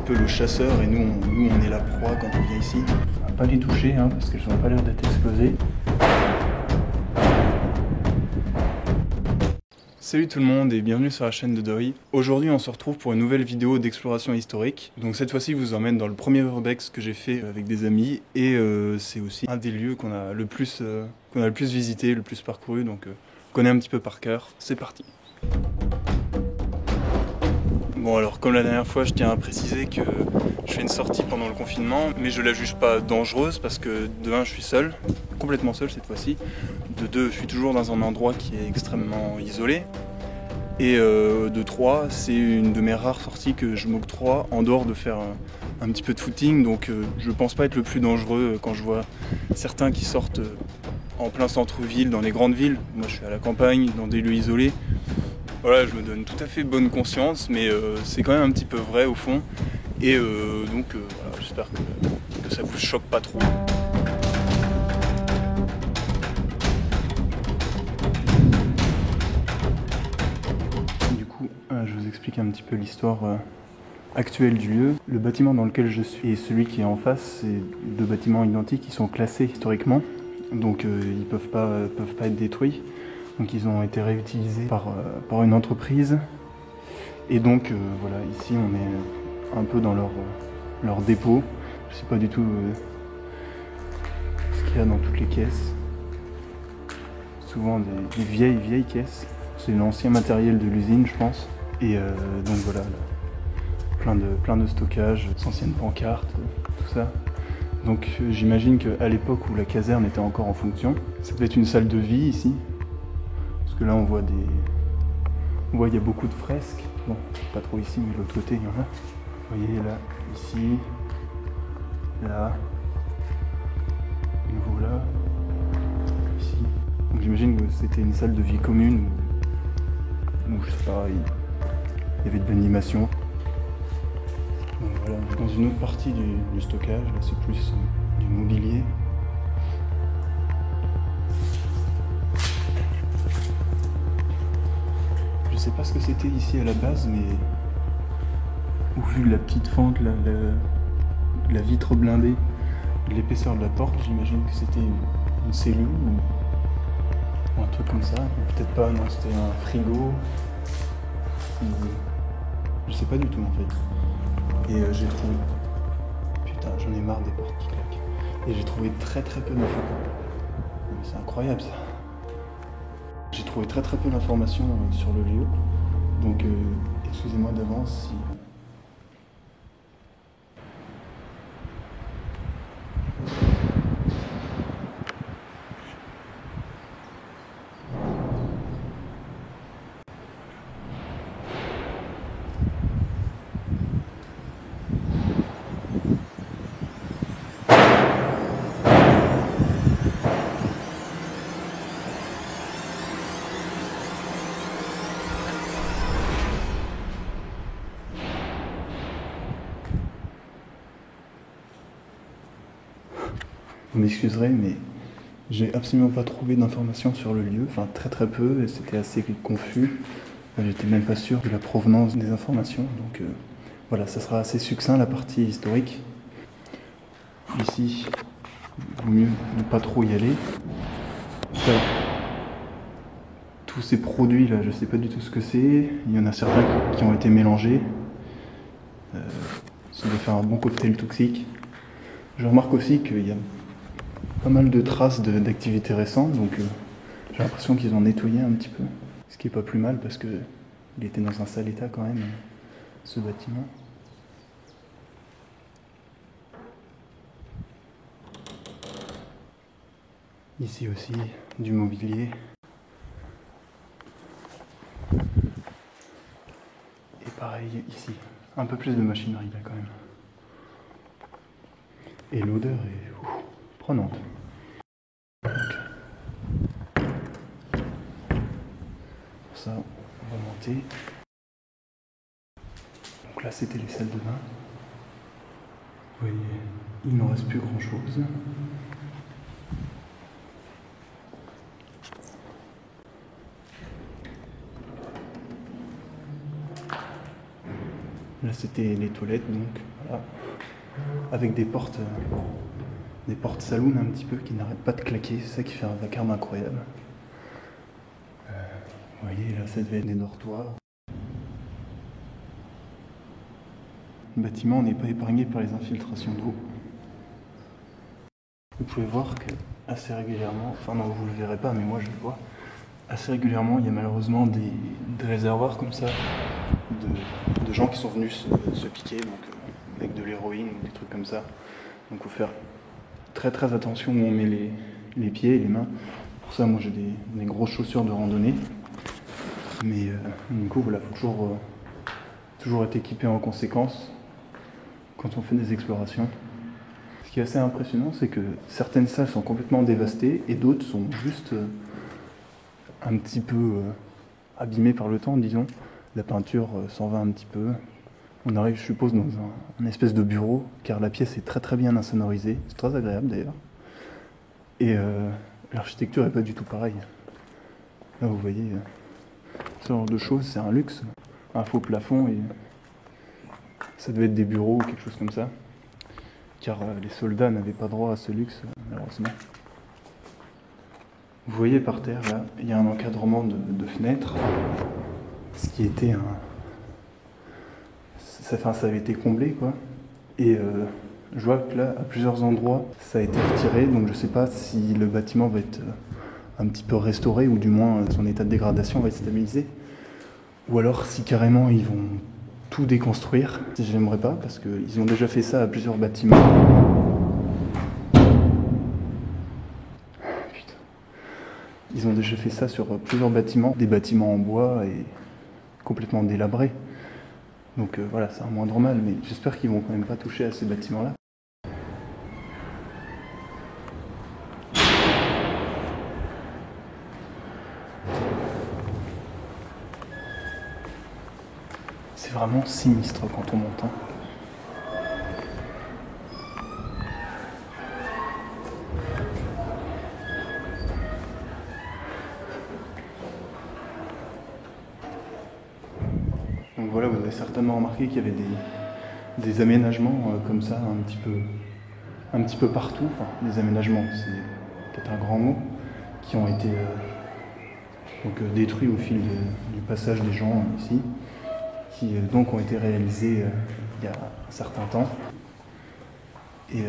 peu le chasseur et nous on est la proie quand on vient ici. On va pas les toucher hein, parce qu'elles n'ont pas l'air d'être explosées. Salut tout le monde et bienvenue sur la chaîne de Dory. Aujourd'hui on se retrouve pour une nouvelle vidéo d'exploration historique. Donc cette fois-ci je vous emmène dans le premier urbex que j'ai fait avec des amis et c'est aussi un des lieux qu'on a le plus visité, le plus parcouru, donc on connaît un petit peu par cœur. C'est parti. Bon alors comme la dernière fois je tiens à préciser que je fais une sortie pendant le confinement mais je la juge pas dangereuse parce que de 1 je suis seul, complètement seul cette fois-ci, de 2 je suis toujours dans un endroit qui est extrêmement isolé et de 3 c'est une de mes rares sorties que je m'octroie en dehors de faire un petit peu de footing, donc je pense pas être le plus dangereux quand je vois certains qui sortent en plein centre-ville, dans les grandes villes. Moi je suis à la campagne, dans des lieux isolés. Voilà, je me donne tout à fait bonne conscience, mais c'est quand même un petit peu vrai au fond. Et donc voilà, j'espère que ça vous choque pas trop. Du coup, je vous explique un petit peu l'histoire actuelle du lieu. Le bâtiment dans lequel je suis et celui qui est en face, c'est deux bâtiments identiques qui sont classés historiquement. Donc ils peuvent pas être détruits. Donc ils ont été réutilisés par une entreprise. Et donc voilà, ici on est un peu dans leur dépôt. Je sais pas du tout ce qu'il y a dans toutes les caisses. Souvent des vieilles caisses. C'est l'ancien matériel de l'usine je pense. Et donc voilà, là, plein de stockages, d'anciennes pancartes, tout ça. Donc j'imagine qu'à l'époque où la caserne était encore en fonction, ça devait être une salle de vie ici. Parce que là on voit il y a beaucoup de fresques. Bon, pas trop ici, mais de l'autre côté il y en a. Vous voyez là, ici, là, de nouveau là, ici. Donc j'imagine que c'était une salle de vie commune où je sais pas, il y avait de l'animation. Donc voilà, dans une autre partie du stockage, là c'est plus du mobilier. Je sais pas ce que c'était ici à la base, mais au vu de la petite fente, la vitre blindée, de l'épaisseur de la porte, j'imagine que c'était une cellule ou un truc comme ça. Peut-être pas, non, c'était un frigo. Je sais pas du tout en fait. Et j'ai trouvé... Putain, j'en ai marre des portes qui claquent. Et j'ai trouvé très peu d'infos. C'est incroyable ça. J'ai trouvé très peu d'informations sur le lieu. Donc excusez-moi d'avance si... Vous m'excuserez, mais j'ai absolument pas trouvé d'informations sur le lieu, enfin très peu, et c'était assez confus. J'étais même pas sûr de la provenance des informations, donc voilà, ça sera assez succinct la partie historique. Ici, il vaut mieux ne pas trop y aller. Ça, tous ces produits là, je sais pas du tout ce que c'est, il y en a certains qui ont été mélangés. Ça doit faire un bon cocktail toxique. Je remarque aussi qu'il y a pas mal de traces d'activités récentes, donc j'ai l'impression qu'ils ont nettoyé un petit peu. Ce qui est pas plus mal parce que il était dans un sale état quand même, ce bâtiment. Ici aussi, du mobilier. Et pareil ici, un peu plus de machinerie là quand même. Et l'odeur est prenante. Pour ça, on va monter. Donc là, c'était les salles de bain. Vous voyez, il n'en reste plus grand chose. Là c'était les toilettes donc, voilà. Avec des portes saloon un petit peu qui n'arrêtent pas de claquer, c'est ça qui fait un vacarme incroyable. Vous voyez, là ça devait être des dortoirs. Le bâtiment n'est pas épargné par les infiltrations d'eau. Vous pouvez voir que assez régulièrement, enfin non vous le verrez pas mais moi je le vois, assez régulièrement il y a malheureusement des réservoirs comme ça de gens qui sont venus se piquer donc, avec de l'héroïne ou des trucs comme ça. Donc il faut faire très très attention où on met les pieds et les mains. Pour ça moi j'ai des grosses chaussures de randonnée. Mais du coup voilà, faut toujours être équipé en conséquence quand on fait des explorations. Ce qui est assez impressionnant, c'est que certaines salles sont complètement dévastées et d'autres sont juste un petit peu abîmées par le temps, disons. La peinture s'en va un petit peu. On arrive, je suppose, dans un espèce de bureau, car la pièce est très très bien insonorisée. C'est très agréable d'ailleurs. Et l'architecture n'est pas du tout pareille. Là, vous voyez, ce genre de choses, c'est un luxe. Un faux plafond, et ça devait être des bureaux ou quelque chose comme ça. Car les soldats n'avaient pas droit à ce luxe, malheureusement. Vous voyez par terre, là, il y a un encadrement de fenêtres, ce qui était ça avait été comblé, quoi. Et je vois que là, à plusieurs endroits, ça a été retiré, donc je ne sais pas si le bâtiment va être un petit peu restauré, ou du moins son état de dégradation va être stabilisé. Ou alors si carrément ils vont tout déconstruire. J'aimerais pas, parce qu'ils ont déjà fait ça à plusieurs bâtiments. Putain. Ils ont déjà fait ça sur plusieurs bâtiments, des bâtiments en bois et complètement délabrés. Donc voilà, c'est un moindre mal, mais j'espère qu'ils vont quand même pas toucher à ces bâtiments-là. C'est vraiment sinistre quand on monte. Donc voilà, vous avez certainement remarqué qu'il y avait des aménagements comme ça, un petit peu partout. Enfin, des aménagements, c'est peut-être un grand mot, qui ont été détruits au fil du passage des gens ici, qui donc ont été réalisés il y a un certain temps. Et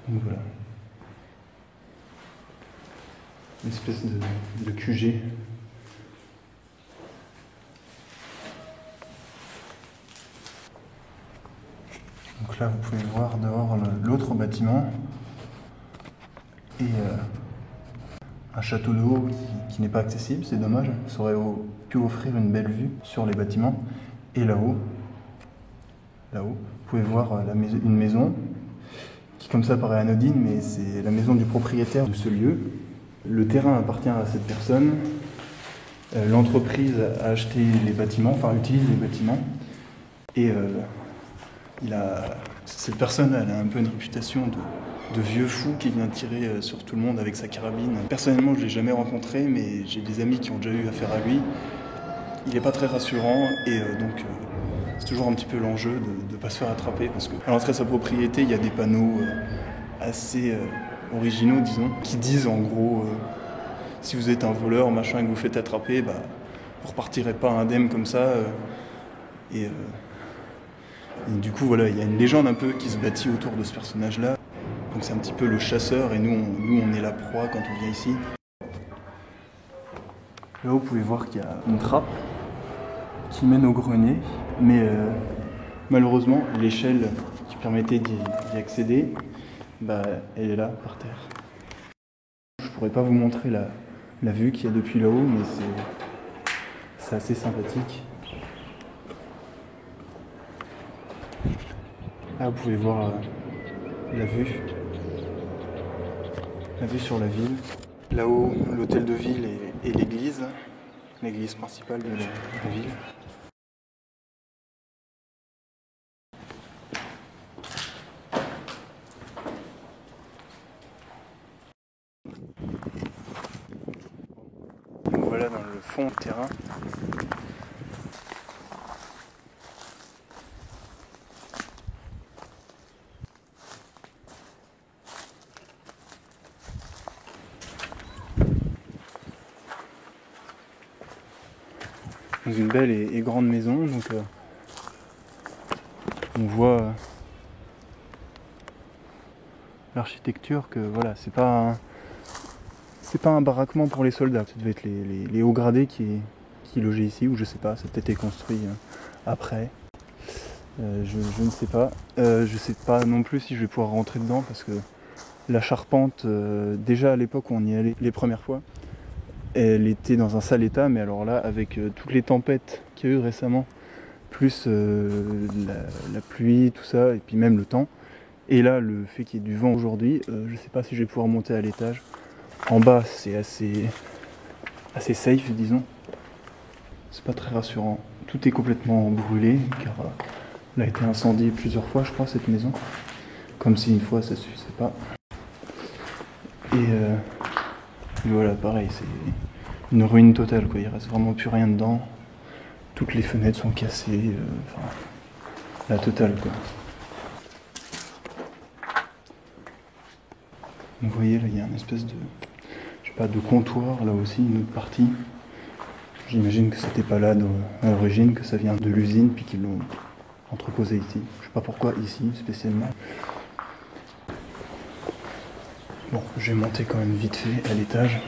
donc voilà. Une espèce de QG. Donc là, vous pouvez voir dehors l'autre bâtiment et un château d'eau qui n'est pas accessible, c'est dommage. Ça aurait pu offrir une belle vue sur les bâtiments. Et là-haut, vous pouvez voir une maison qui comme ça paraît anodine, mais c'est la maison du propriétaire de ce lieu. Le terrain appartient à cette personne. L'entreprise a acheté les bâtiments, enfin utilise les bâtiments. Et cette personne, elle a un peu une réputation de vieux fou qui vient tirer sur tout le monde avec sa carabine. Personnellement, je ne l'ai jamais rencontré, mais j'ai des amis qui ont déjà eu affaire à lui. Il n'est pas très rassurant et donc c'est toujours un petit peu l'enjeu de ne pas se faire attraper parce qu'à l'entrée de sa propriété, il y a des panneaux assez originaux, disons, qui disent en gros si vous êtes un voleur, machin, et que vous faites attraper, vous ne repartirez pas indemne comme ça. Et du coup, voilà, il y a une légende un peu qui se bâtit autour de ce personnage-là. Donc c'est un petit peu le chasseur et nous on est la proie quand on vient ici. Là, vous pouvez voir qu'il y a une trappe qui mène au grenier, mais malheureusement, l'échelle qui permettait d'y accéder, elle est là, par terre. Je pourrais pas vous montrer la vue qu'il y a depuis là-haut, mais c'est assez sympathique. Là, vous pouvez voir la vue sur la ville. Là-haut, l'hôtel de ville et l'église principale de la ville. Donc voilà dans le fond du terrain. dans une belle et grande maison. Donc on voit l'architecture que voilà, c'est pas un baraquement pour les soldats. Ça devait être les hauts gradés qui logeaient ici, ou je sais pas, ça a peut-être été construit après. Je ne sais pas. Je sais pas non plus si je vais pouvoir rentrer dedans parce que la charpente, déjà à l'époque où on y allait les premières fois, elle était dans un sale état, mais alors là, avec toutes les tempêtes qu'il y a eu récemment, plus la pluie, tout ça, et puis même le temps, et là, le fait qu'il y ait du vent aujourd'hui, je sais pas si je vais pouvoir monter à l'étage. En bas, c'est assez safe, disons. C'est pas très rassurant. Tout est complètement brûlé, car elle a été incendiée plusieurs fois, je crois, cette maison. Comme si une fois, ça suffisait pas. Et voilà, pareil, c'est une ruine totale, quoi. Il reste vraiment plus rien dedans. Toutes les fenêtres sont cassées. Enfin, la totale, quoi. Donc, vous voyez, là, il y a une espèce de, je sais pas, de comptoir, là aussi, une autre partie. J'imagine que c'était pas là à l'origine, que ça vient de l'usine, puis qu'ils l'ont entreposé ici. Je sais pas pourquoi ici, spécialement. Bon, je vais monter quand même vite fait à l'étage.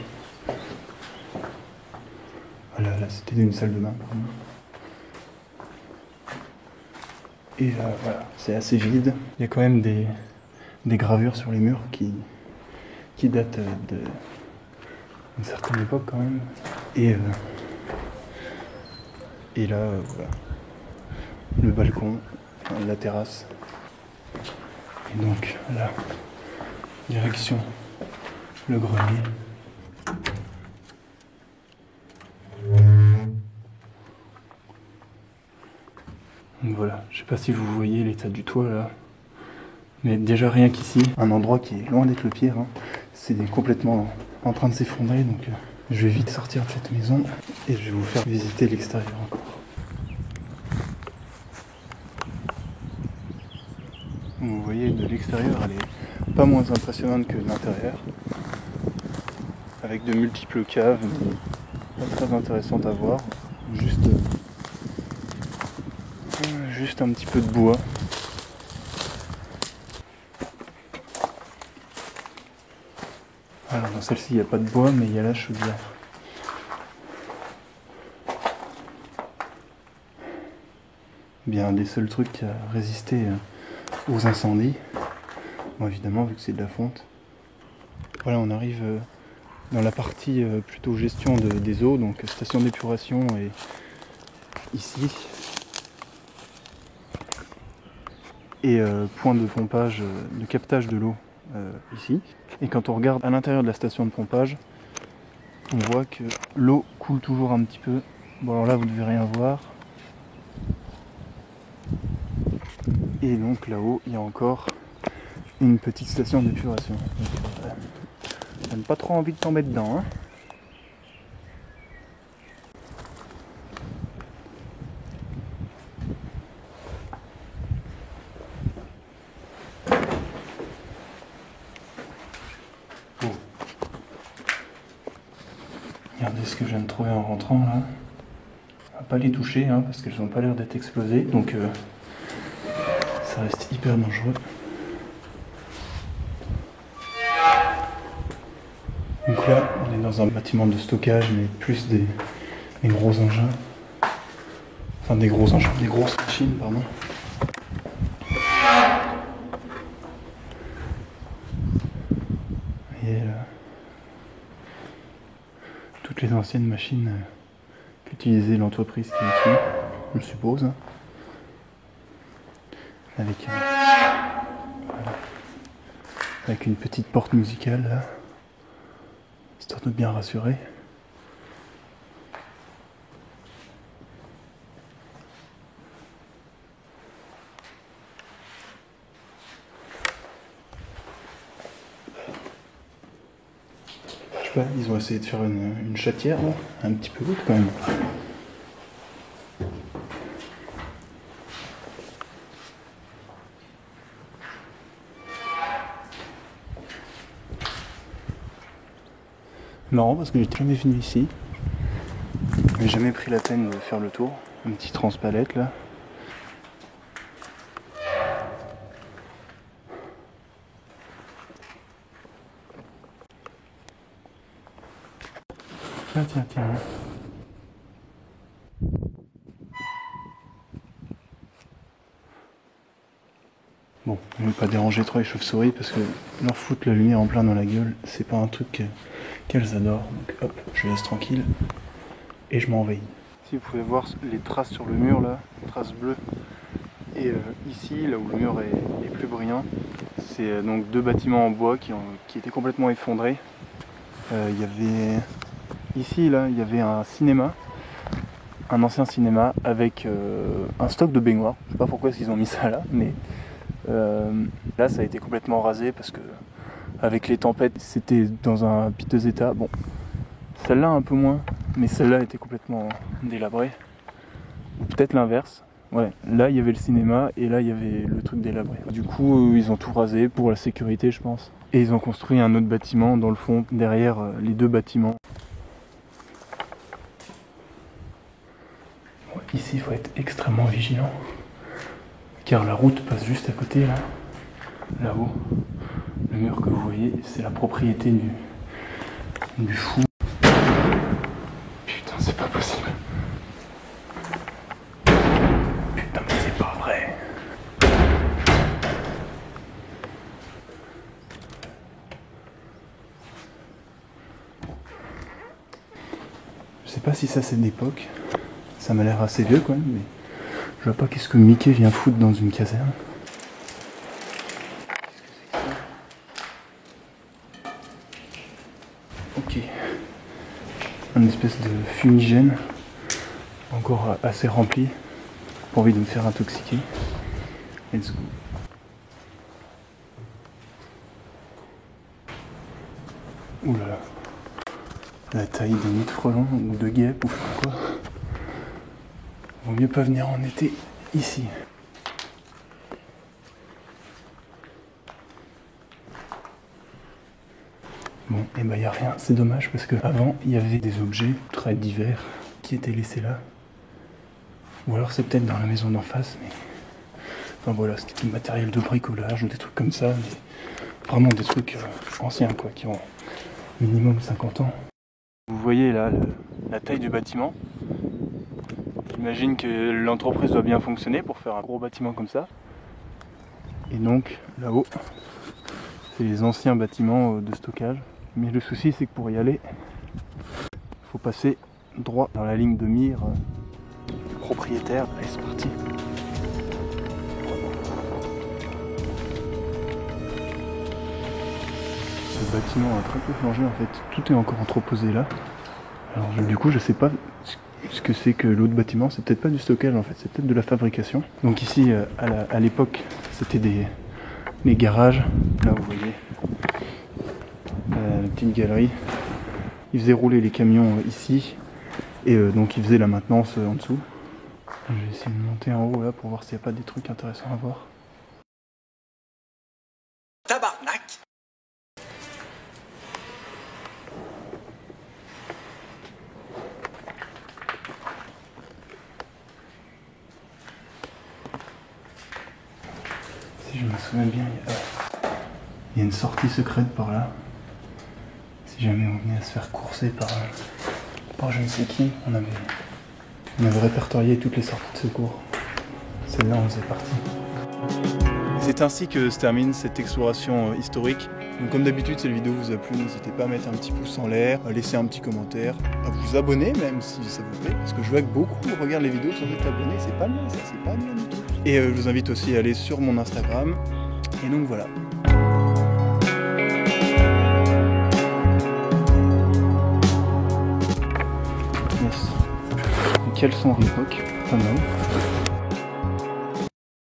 Voilà, là c'était une salle de bain. Et voilà, c'est assez vide. Il y a quand même des gravures sur les murs qui datent d'une certaine époque quand même. Et là, voilà, le balcon, enfin, la terrasse. Et donc là, direction le grenier. Donc voilà, je sais pas si vous voyez l'état du toit là, mais déjà rien qu'ici, un endroit qui est loin d'être le pire, hein, c'est complètement en train de s'effondrer, donc je vais vite sortir de cette maison et je vais vous faire visiter l'extérieur encore. Vous voyez, de l'extérieur, elle est pas moins impressionnante que de l'intérieur, avec de multiples caves, pas très intéressantes à voir, juste un petit peu de bois. Alors dans celle-ci il n'y a pas de bois, mais il y a la chaudière. Bien, un des seuls trucs qui a résisté aux incendies. Bon, évidemment, vu que c'est de la fonte. Voilà, on arrive dans la partie plutôt gestion des eaux, donc station d'épuration et ici. Et point de pompage, de captage de l'eau ici. Et quand on regarde à l'intérieur de la station de pompage, on voit que l'eau coule toujours un petit peu. Bon, alors là, vous ne devez rien voir. Et donc là-haut, il y a encore une petite station d'épuration. Ça donne pas trop envie de tomber dedans, hein. Oh. Regardez ce que je viens de trouver en rentrant là. On va pas les toucher hein, parce qu'elles n'ont pas l'air d'être explosées, donc ça reste hyper dangereux. Donc là, on est dans un bâtiment de stockage, mais plus des gros engins. Enfin, des gros engins, des grosses machines, pardon. Et là, toutes les anciennes machines qu'utilisait l'entreprise qui est ici, je suppose. Avec, voilà. Avec une petite porte musicale là. Histoire de bien rassurer. Je sais pas, ils ont essayé de faire une chatière là, un petit peu haute quand même. Marrant parce que j'ai jamais venu ici. Mais jamais pris la peine de faire le tour. Un petit transpalette là. Tiens. Bon, on ne veut pas déranger trop les chauves-souris parce que leur foutre la lumière en plein dans la gueule, c'est pas un truc qu'elles adorent. Donc hop, je laisse tranquille et je m'envahis. Ici, vous pouvez voir les traces sur le mur là, les traces bleues. Et ici, là où le mur est plus brillant, c'est donc 2 bâtiments en bois qui étaient complètement effondrés. Il y avait ici, là, il y avait un cinéma, un ancien cinéma avec un stock de baignoires. Je sais pas pourquoi ils ont mis ça là, mais là, ça a été complètement rasé parce que avec les tempêtes, c'était dans un piteux état. Bon, celle-là un peu moins, mais celle-là était complètement délabrée. Ou peut-être l'inverse. Ouais, là il y avait le cinéma et là il y avait le truc délabré. Du coup, ils ont tout rasé pour la sécurité, je pense. Et ils ont construit un autre bâtiment dans le fond, derrière les 2 bâtiments. Bon, ici, il faut être extrêmement vigilant. Car la route passe juste à côté, là. Là-haut. Le mur que vous voyez, c'est la propriété du fou. Putain, c'est pas possible. Putain, mais c'est pas vrai. Je sais pas si ça c'est d'époque. Ça m'a l'air assez vieux quand même, mais je vois pas qu'est-ce que Mickey vient foutre dans une caserne. Ok. Un espèce de fumigène, encore assez rempli. Pas envie de me faire intoxiquer. Let's go. Ouh là là. La taille d'un nid de frelon ou de guêpe ou quoi. Vaut mieux pas venir en été ici. Bon, et bah y a rien, c'est dommage parce que avant il y avait des objets très divers qui étaient laissés là. Ou alors c'est peut-être dans la maison d'en face, mais. Enfin voilà, c'était du matériel de bricolage ou des trucs comme ça, mais vraiment des trucs anciens quoi, qui ont minimum 50 ans. Vous voyez là la taille du bâtiment. J'imagine que l'entreprise doit bien fonctionner pour faire un gros bâtiment comme ça. Et donc là-haut, c'est les anciens bâtiments de stockage. Mais le souci c'est que pour y aller, il faut passer droit dans la ligne de mire du propriétaire. Allez, c'est parti. Ce bâtiment a très peu changé en fait. Tout est encore entreposé là. Alors du coup je sais pas ce que c'est que l'autre bâtiment. C'est peut-être pas du stockage en fait, c'est peut-être de la fabrication. Donc ici à l'époque c'était des garages. Là vous voyez la petite galerie. Ils faisaient rouler les camions ici et donc ils faisaient la maintenance en dessous. Je vais essayer de monter en haut là pour voir s'il n'y a pas des trucs intéressants à voir. Tabarnak! Si je me souviens bien, il y a une sortie secrète par là. Si jamais on venait à se faire courser par je ne sais qui, on avait répertorié toutes les sorties de secours. Celle-là en faisait partie. C'est ainsi que se termine cette exploration historique. Donc comme d'habitude, si la vidéo vous a plu, n'hésitez pas à mettre un petit pouce en l'air, à laisser un petit commentaire, à vous abonner même si ça vous plaît, parce que je vois que beaucoup regardent les vidéos sans être abonnés, c'est pas bien ça, c'est pas bien du tout. Et je vous invite aussi à aller sur mon Instagram. Et donc voilà. Yes. Quel son à l'époque, pas mal.